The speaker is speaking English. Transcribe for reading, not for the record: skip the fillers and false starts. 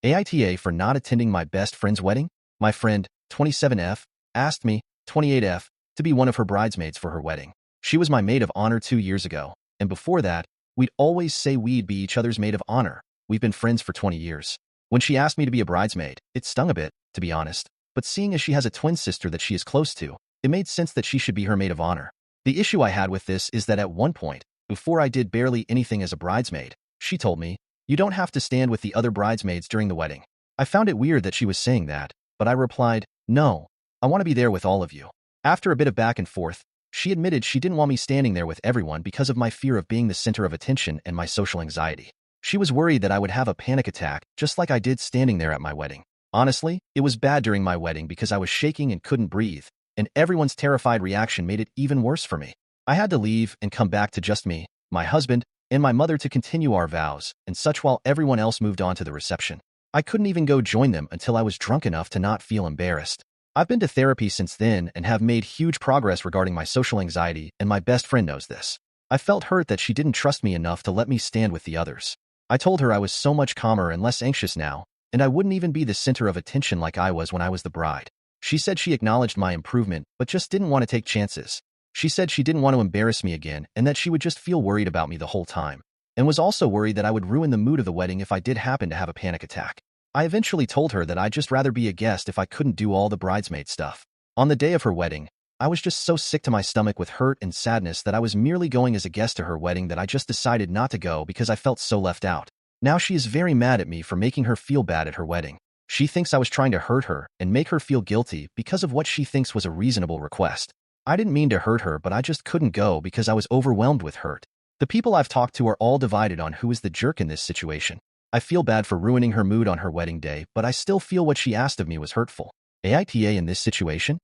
AITA for not attending my best friend's wedding? My friend, 27F, asked me, 28F, to be one of her bridesmaids for her wedding. She was my maid of honor 2 years ago, and before that, we'd always say we'd be each other's maid of honor. We've been friends for 20 years. When she asked me to be a bridesmaid, it stung a bit, to be honest, but seeing as she has a twin sister that she is close to, it made sense that she should be her maid of honor. The issue I had with this is that at one point, before I did barely anything as a bridesmaid, she told me, "You don't have to stand with the other bridesmaids during the wedding." I found it weird that she was saying that, but I replied, "No, I want to be there with all of you." After a bit of back and forth, she admitted she didn't want me standing there with everyone because of my fear of being the center of attention and my social anxiety. She was worried that I would have a panic attack just like I did standing there at my wedding. Honestly, it was bad during my wedding because I was shaking and couldn't breathe, and everyone's terrified reaction made it even worse for me. I had to leave and come back to just me, my husband, and my mother to continue our vows and such while everyone else moved on to the reception. I couldn't even go join them until I was drunk enough to not feel embarrassed. I've been to therapy since then and have made huge progress regarding my social anxiety, and my best friend knows this. I felt hurt that she didn't trust me enough to let me stand with the others. I told her I was so much calmer and less anxious now, and I wouldn't even be the center of attention like I was when I was the bride. She said she acknowledged my improvement, but just didn't want to take chances. She said she didn't want to embarrass me again and that she would just feel worried about me the whole time, and was also worried that I would ruin the mood of the wedding if I did happen to have a panic attack. I eventually told her that I'd just rather be a guest if I couldn't do all the bridesmaid stuff. On the day of her wedding, I was just so sick to my stomach with hurt and sadness that I was merely going as a guest to her wedding that I just decided not to go because I felt so left out. Now she is very mad at me for making her feel bad at her wedding. She thinks I was trying to hurt her and make her feel guilty because of what she thinks was a reasonable request. I didn't mean to hurt her, but I just couldn't go because I was overwhelmed with hurt. The people I've talked to are all divided on who is the jerk in this situation. I feel bad for ruining her mood on her wedding day, but I still feel what she asked of me was hurtful. AITA in this situation?